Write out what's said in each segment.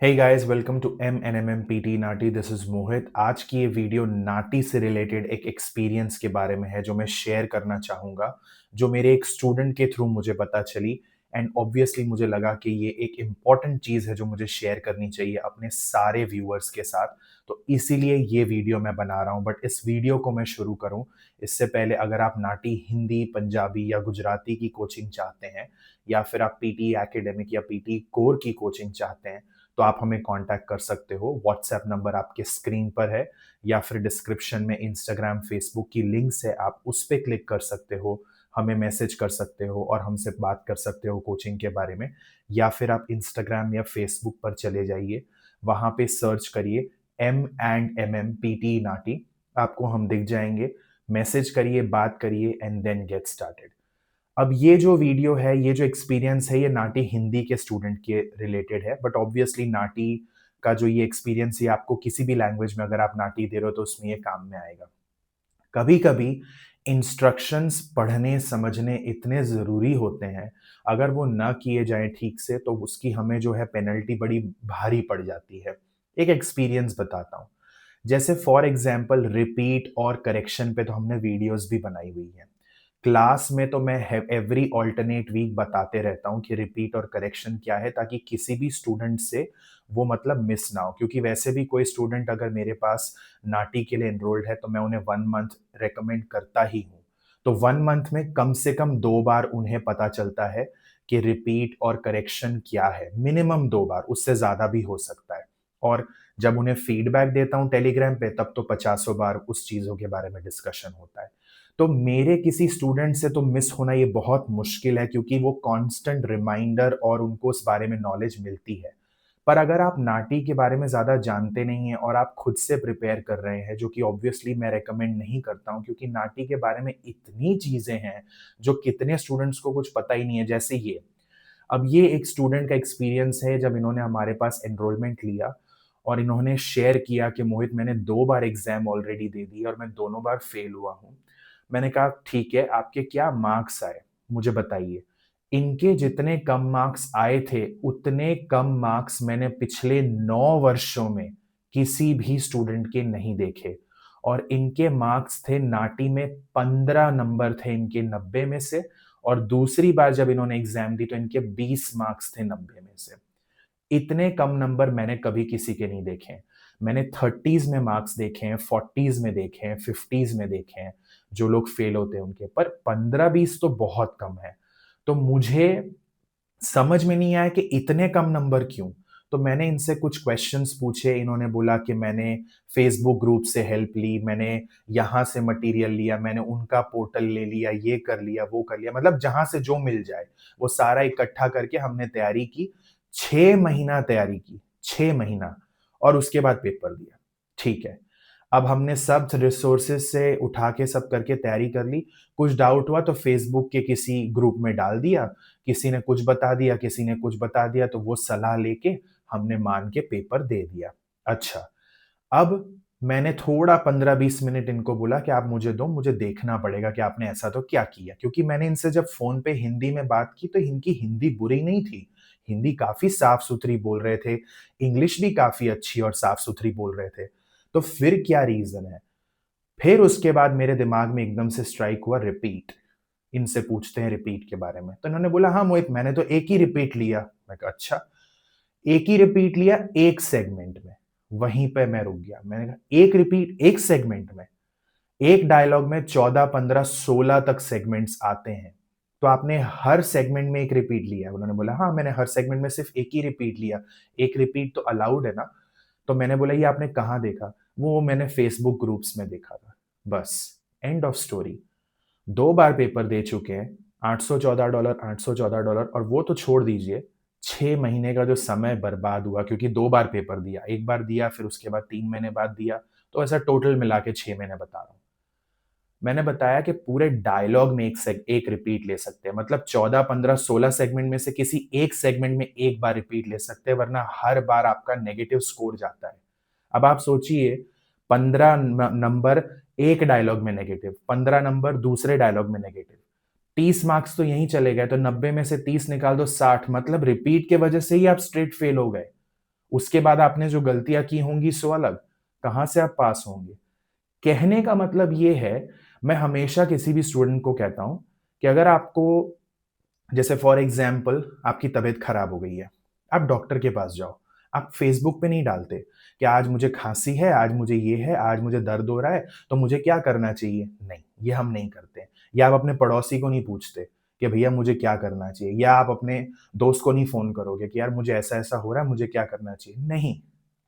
Hey guys, welcome to MNMMPT नाटी। This is Mohit. आज की ये वीडियो नाटी से रिलेटेड एक एक्सपीरियंस के बारे में है जो मैं शेयर करना चाहूँगा, जो मेरे एक स्टूडेंट के थ्रू मुझे पता चली। एंड ऑब्वियसली मुझे लगा कि ये एक इम्पॉर्टेंट चीज़ है जो मुझे शेयर करनी चाहिए अपने सारे व्यूअर्स के साथ। तो इसीलिए ये वीडियो मैं बना रहा हूँ। बट इस वीडियो को मैं शुरू करूँ इससे पहले, अगर आप नाटी हिंदी, पंजाबी या गुजराती की कोचिंग चाहते हैं, या फिर आप पीटी एकेडमिक या पीटी कोर की कोचिंग चाहते हैं, तो आप हमें कांटेक्ट कर सकते हो। व्हाट्सएप नंबर आपके स्क्रीन पर है, या फिर डिस्क्रिप्शन में इंस्टाग्राम, फेसबुक की लिंक्स है, आप उस पर क्लिक कर सकते हो, हमें मैसेज कर सकते हो और हमसे बात कर सकते हो कोचिंग के बारे में। या फिर आप इंस्टाग्राम या फेसबुक पर चले जाइए, वहाँ पे सर्च करिए M&MM PT नाटी, आपको हम दिख जाएंगे। मैसेज करिए, बात करिए एंड देन गेट स्टार्टेड। अब ये जो वीडियो है, ये जो एक्सपीरियंस है, ये नाटी हिंदी के स्टूडेंट के रिलेटेड है। बट ऑब्वियसली नाटी का जो ये एक्सपीरियंस है, आपको किसी भी लैंग्वेज में अगर आप नाटी दे रहे हो तो उसमें ये काम में आएगा। कभी कभी इंस्ट्रक्शंस पढ़ने समझने इतने ज़रूरी होते हैं, अगर वो ना किए जाएं ठीक से तो उसकी हमें जो है पेनल्टी बड़ी भारी पड़ जाती है। एक एक्सपीरियंस बताता हूँ। जैसे फॉर एग्जाम्पल, रिपीट और करेक्शन पे तो हमने वीडियोस भी बनाई हुई हैं। क्लास में तो मैं एवरी ऑल्टरनेट वीक बताते रहता हूँ कि रिपीट और करेक्शन क्या है, ताकि किसी भी स्टूडेंट से वो मतलब मिस ना हो। क्योंकि वैसे भी कोई स्टूडेंट अगर मेरे पास नाटी के लिए एनरोल्ड है तो मैं उन्हें 1 मंथ रेकमेंड करता ही हूँ। तो 1 मंथ में कम से कम 2 बार उन्हें पता चलता है कि रिपीट और करेक्शन क्या है। मिनिमम 2 बार, उससे ज़्यादा भी हो सकता है। और जब उन्हें फीडबैक देता हूँ टेलीग्राम पे, तब तो पचासों बार उस चीज़ों के बारे में डिस्कशन होता है। तो मेरे किसी स्टूडेंट से तो मिस होना ये बहुत मुश्किल है, क्योंकि वो कांस्टेंट रिमाइंडर और उनको उस बारे में नॉलेज मिलती है। पर अगर आप नाटी के बारे में ज़्यादा जानते नहीं हैं और आप खुद से प्रिपेयर कर रहे हैं, जो कि ऑब्वियसली मैं रेकमेंड नहीं करता हूँ, क्योंकि नाटी के बारे में इतनी चीज़ें हैं जो कितने स्टूडेंट्स को कुछ पता ही नहीं है। जैसे ये, अब ये एक स्टूडेंट का एक्सपीरियंस है जब इन्होंने हमारे पास एनरोलमेंट लिया और इन्होंने शेयर किया कि मोहित, मैंने 2 बार एग्जाम ऑलरेडी दे दी और मैं दोनों बार फेल हुआ हूँ। मैंने कहा ठीक है, आपके क्या मार्क्स आए मुझे बताइए। इनके जितने कम मार्क्स आए थे, उतने कम मार्क्स मैंने पिछले 9 वर्षों में किसी भी स्टूडेंट के नहीं देखे। और इनके मार्क्स थे नाटी में 15 नंबर थे इनके 90 में से। और दूसरी बार जब इन्होंने एग्जाम दी तो इनके 20 मार्क्स थे 90 में से। इतने कम नंबर मैंने कभी किसी के नहीं देखे हैं। मैंने 30s में मार्क्स देखे हैं, 40s में देखे हैं, 50s में देखे हैं, जो लोग फेल होते हैं उनके। पर 15-20 तो बहुत कम है। तो मुझे समझ में नहीं आया कि इतने कम नंबर क्यों। तो मैंने इनसे कुछ क्वेश्चंस पूछे। इन्होंने बोला कि मैंने फेसबुक ग्रुप से हेल्प ली, मैंने यहाँ से मटेरियल लिया, मैंने उनका पोर्टल ले लिया, ये कर लिया, वो कर लिया, मतलब जहां से जो मिल जाए वो सारा इकट्ठा करके हमने तैयारी की। 6 महीना तैयारी की, 6 महीना। और उसके बाद पेपर दिया। ठीक है, अब हमने सब रिसोर्सेज से उठा के सब करके तैयारी कर ली। कुछ डाउट हुआ तो फेसबुक के किसी ग्रुप में डाल दिया, किसी ने कुछ बता दिया, किसी ने कुछ बता दिया, तो वो सलाह लेके हमने मान के पेपर दे दिया। अच्छा, अब मैंने थोड़ा 15-20 मिनट इनको बोला कि आप मुझे दो, मुझे देखना पड़ेगा कि आपने ऐसा तो क्या किया। क्योंकि मैंने इनसे जब फ़ोन पे हिंदी में बात की तो इनकी हिंदी बुरी नहीं थी। हिंदी काफ़ी साफ-सुथरी बोल रहे थे, इंग्लिश भी काफ़ी अच्छी और साफ-सुथरी बोल रहे थे। तो फिर क्या रीज़न है? फिर उसके बाद मेरे दिमाग में एकदम से स्ट्राइक हुआ, रिपीट। इनसे पूछते हैं रिपीट के बारे में। तो इन्होंने बोला, हाँ मोहित, मैंने तो एक ही रिपीट लिया। मैं कहा अच्छा, एक ही रिपीट लिया एक सेगमेंट में। वहीं पे मैं रुक गया। मैंने कहा एक रिपीट एक सेगमेंट में? एक डायलॉग में 14, 15, 16 तक सेगमेंट्स आते हैं। तो आपने हर सेगमेंट में एक रिपीट लिया? उन्होंने बोला हाँ, मैंने हर सेगमेंट में सिर्फ एक ही रिपीट लिया। एक रिपीट तो अलाउड है ना? तो मैंने बोला ये आपने कहाँ देखा? वो मैंने फेसबुक ग्रुप्स में देखा था। बस, एंड ऑफ स्टोरी। 2 बार पेपर दे चुके हैं, $814, $814। और वो तो छोड़ दीजिए, 6 महीने का जो समय बर्बाद हुआ, क्योंकि 2 बार पेपर दिया। एक बार दिया, फिर उसके बाद 3 महीने बाद दिया। तो ऐसा टोटल मिला के 6 महीने बता रहा हूँ। मैंने बताया कि पूरे डायलॉग में एक रिपीट ले सकते हैं, मतलब 14, 15, 16 सेगमेंट में से किसी एक सेगमेंट में एक बार रिपीट ले सकते हैं, वरना हर बार आपका नेगेटिव स्कोर जाता है। अब आप सोचिए, 15 नंबर एक डायलॉग में नेगेटिव, 15 नंबर दूसरे डायलॉग में नेगेटिव, 30 मार्क्स तो यहीं चले गए। तो 90 में से 30 निकाल दो, 60। मतलब रिपीट के वजह से ही आप स्ट्रेट फेल हो गए। उसके बाद आपने जो गलतियाँ की होंगी सो अलग, कहाँ से आप पास होंगे? कहने का मतलब ये है, मैं हमेशा किसी भी स्टूडेंट को कहता हूँ कि अगर आपको जैसे फॉर एग्ज़ाम्पल आपकी तबीयत खराब हो गई है, आप डॉक्टर के पास जाओ। आप फ़ेसबुक पे नहीं डालते कि आज मुझे खाँसी है, आज मुझे ये है, आज मुझे दर्द हो रहा है, तो मुझे क्या करना चाहिए? नहीं, ये हम नहीं करते। या आप अपने पड़ोसी को नहीं पूछते कि भैया मुझे क्या करना चाहिए? या आप अपने दोस्त को नहीं फ़ोन करोगे कि यार मुझे ऐसा-ऐसा हो रहा है, मुझे क्या करना चाहिए? नहीं,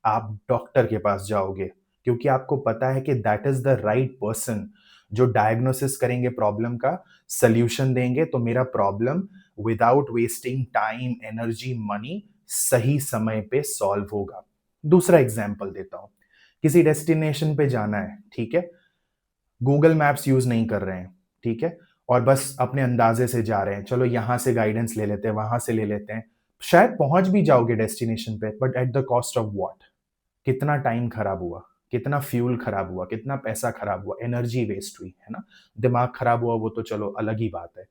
आप डॉक्टर के पास जाओगे क्योंकि आपको पता है कि that is the right person जो डायग्नोसिस करेंगे प्रॉब्लम का, सॉल्यूशन देंगे तो मेरा problem without wasting time, energy, money सही समय पे सॉल्व होगा। दूसरा एग्जांपल देता हूँ। किसी डेस्टिनेशन पे जाना है, ठीक है? गूगल मैप्स यूज़ नहीं कर रहे हैं, ठीक है? और बस अपने अंदाज़े से जा रहे हैं, चलो यहाँ से गाइडेंस ले लेते हैं, वहाँ से ले लेते हैं। शायद पहुँच भी जाओगे डेस्टिनेशन पे but at the cost of what? कितना टाइम खराब हुआ, कितना फ्यूल खराब हुआ, कितना पैसा खराब हुआ, एनर्जी वेस्ट हुई, है ना? दिमाग खराब हुआ वो तो चलो अलग ही बात है।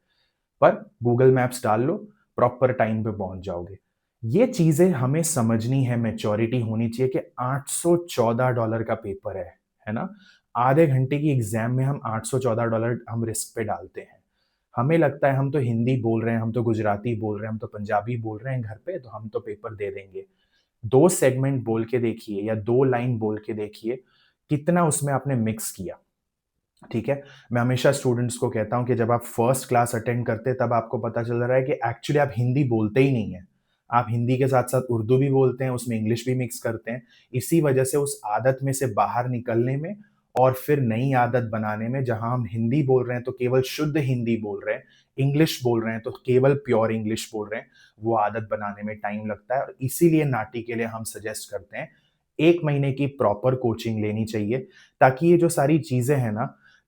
पर गूगल मैप्स डाल लो, प्रॉपर टाइम पे पहुँच जाओगे। ये चीज़ें हमें समझनी है, मैच्योरिटी होनी चाहिए कि $814 का पेपर है ना? आधे घंटे की एग्ज़ाम में हम $814 हम रिस्क पे डालते हैं। हमें लगता है हम तो हिंदी बोल रहे हैं, हम तो गुजराती बोल रहे हैं, हम तो पंजाबी बोल रहे हैं घर पे, तो हम तो पेपर दे देंगे। 2 सेगमेंट बोल के देखिए या 2 लाइन बोल के देखिए, कितना उसमें आपने मिक्स किया, ठीक है? मैं हमेशा स्टूडेंट्स को कहता हूँ कि जब आप फर्स्ट क्लास अटेंड करते हैं, तब आपको पता चल रहा है कि एक्चुअली आप हिंदी बोलते ही नहीं हैं। आप हिंदी के साथ-साथ उर्दू भी बोलते हैं, उसमें इंग्लिश भी मिक्स करते हैं। इसी वजह से उस आदत में से बाहर निकलने में और फिर नई आदत बनाने में, जहाँ हम हिंदी बोल रहे हैं, तो केवल शुद्ध हिंदी बोल रहे हैं, इंग्लिश बोल रहे हैं, तो केवल प्योर इंग्लिश बोल रहे हैं, वो आदत बनाने में टाइम लगता है और इसीलिए नाटी के लिए हम सजेस्ट करते हैं, 1 महीने की प्रॉपर कोचिंग लेनी चाहिए, ताकि ये जो सारी चीज़ें हैं ना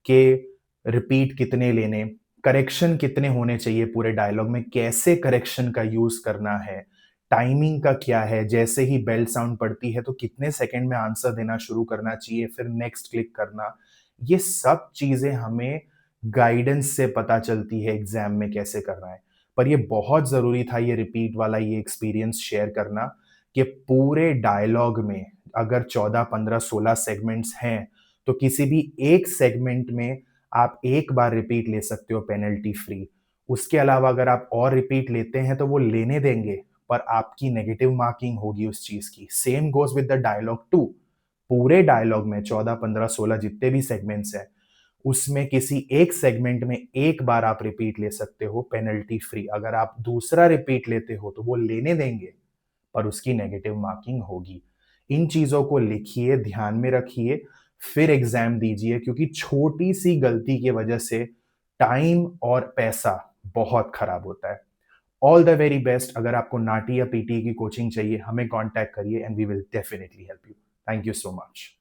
कि रिपीट कितने लेने, करेक्शन कितने होने चाहिए पूरे डायलॉग में, कैसे करेक्शन का यूज़ करना है, टाइमिंग का क्या है, जैसे ही बेल साउंड पड़ती है तो कितने सेकंड में आंसर देना शुरू करना चाहिए, फिर नेक्स्ट क्लिक करना। ये सब चीज़ें हमें गाइडेंस से पता चलती है एग्ज़ाम में कैसे करना है। पर ये बहुत ज़रूरी था ये रिपीट वाला ये एक्सपीरियंस शेयर करना कि पूरे डायलॉग में अगर 14, 15, 16 सेगमेंट्स हैं, तो किसी भी एक सेगमेंट में आप एक बार रिपीट ले सकते हो पेनल्टी फ्री। उसके अलावा अगर आप और रिपीट लेते हैं तो वो लेने देंगे, पर आपकी नेगेटिव मार्किंग होगी उस चीज़ की। Same goes with the dialogue too. पूरे डायलॉग में 14, 15, 16 जितने भी सेगमेंट्स हैं, उसमें किसी एक सेगमेंट में एक बार आप रिपीट ले सकते हो पेनल्टी फ्री। अगर आप दूसरा रिपीट लेते हो तो वो लेने देंगे, पर उसकी नेगेटिव मार्किंग होगी। इन चीज़ों को लिखिए, ध्यान में रखिए, फिर एग्ज़ाम दीजिए क्योंकि छोटी-सी गलती की वजह से टाइम और पैसा बहुत खराब होता है। All the very best. अगर आपको नाटी या पीटी की कोचिंग चाहिए, हमें कॉन्टैक्ट करिए and we will definitely help you. Thank you so much.